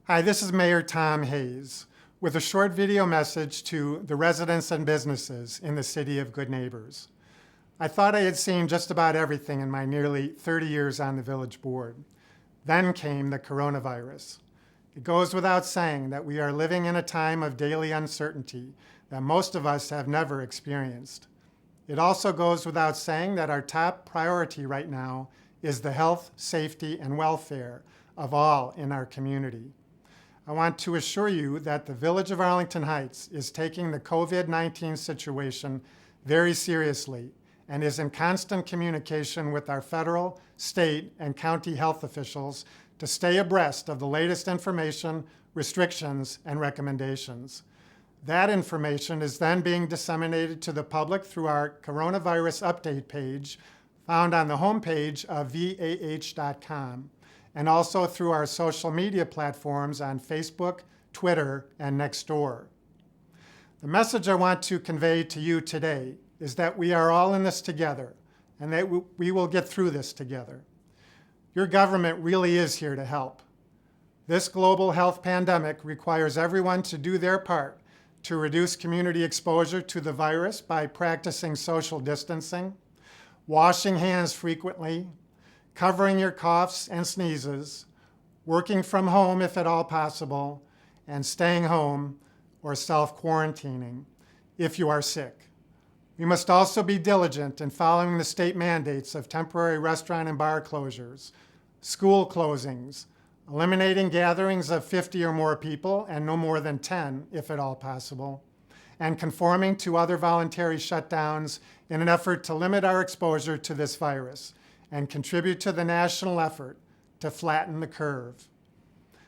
Hi, this is Mayor Tom Hayes with a short video message to the residents and businesses in the City of Good Neighbors. I thought I had seen just about everything in my nearly 30 years on the village board. Then came the coronavirus. It goes without saying that we are living in a time of daily uncertainty that most of us have never experienced. It also goes without saying that our top priority right now is the health, safety, and welfare of all in our community. I want to assure you that the Village of Arlington Heights is taking the COVID-19 situation very seriously and is in constant communication with our federal, state, and county health officials to stay abreast of the latest information, restrictions, and recommendations. That information is then being disseminated to the public through our coronavirus update page found on the homepage of vah.com. and also through our social media platforms on Facebook, Twitter, and Nextdoor. The message I want to convey to you today is that we are all in this together and that we will get through this together. Your government really is here to help. This global health pandemic requires everyone to do their part to reduce community exposure to the virus by practicing social distancing, washing hands frequently, covering your coughs and sneezes, working from home if at all possible, and staying home or self-quarantining if you are sick. We must also be diligent in following the state mandates of temporary restaurant and bar closures, school closings, eliminating gatherings of 50 or more people and no more than 10 if at all possible, and conforming to other voluntary shutdowns in an effort to limit our exposure to this virus and contribute to the national effort to flatten the curve.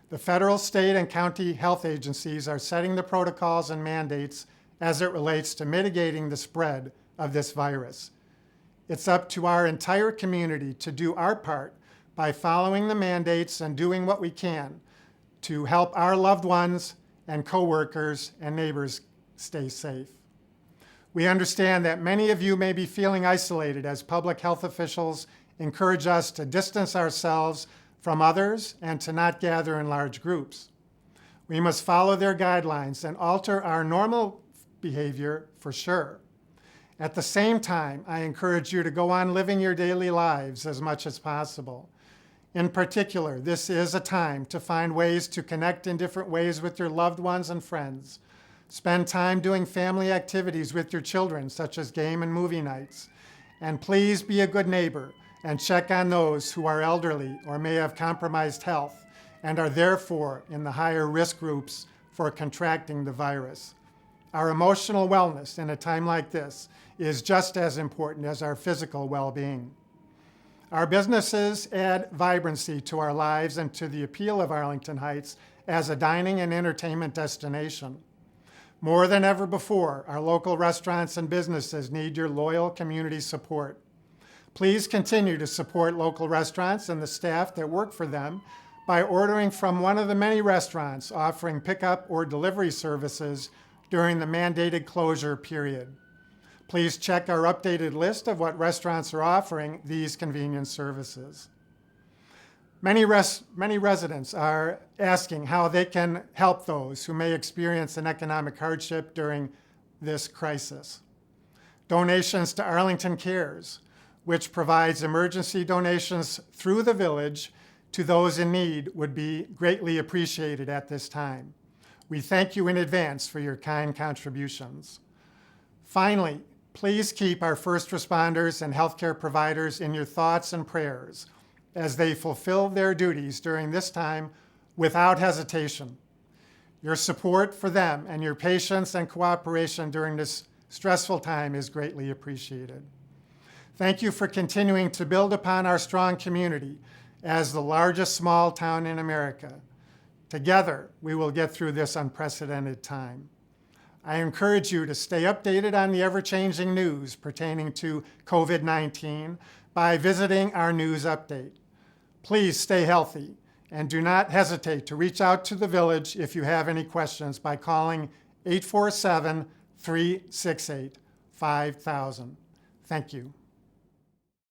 The federal, state, and county health agencies are setting the protocols and mandates as it relates to mitigating the spread of this virus. It's up to our entire community to do our part by following the mandates and doing what we can to help our loved ones and coworkers and neighbors stay safe. We understand that many of you may be feeling isolated as public health officials encourage us to distance ourselves from others and to not gather in large groups. We must follow their guidelines and alter our normal behavior for sure. At the same time, I encourage you to go on living your daily lives as much as possible. In particular, this is a time to find ways to connect in different ways with your loved ones and friends. Spend time doing family activities with your children, such as game and movie nights. And please be a good neighbor and check on those who are elderly or may have compromised health and are therefore in the higher risk groups for contracting the virus. Our emotional wellness in a time like this is just as important as our physical well-being. Our businesses add vibrancy to our lives and to the appeal of Arlington Heights as a dining and entertainment destination. More than ever before, our local restaurants and businesses need your loyal community support. Please continue to support local restaurants and the staff that work for them by ordering from one of the many restaurants offering pickup or delivery services during the mandated closure period. Please check our updated list of what restaurants are offering these convenience services. Many residents are asking how they can help those who may experience an economic hardship during this crisis. Donations to Arlington Cares, which provides emergency donations through the village to those in need, would be greatly appreciated at this time. We thank you in advance for your kind contributions. Finally, please keep our first responders and healthcare providers in your thoughts and prayers as they fulfill their duties during this time without hesitation. Your support for them and your patience and cooperation during this stressful time is greatly appreciated. Thank you for continuing to build upon our strong community as the largest small town in America. Together, we will get through this unprecedented time. I encourage you to stay updated on the ever-changing news pertaining to COVID-19 by visiting our news update. Please stay healthy and do not hesitate to reach out to the village if you have any questions by calling 847-368-5000. Thank you.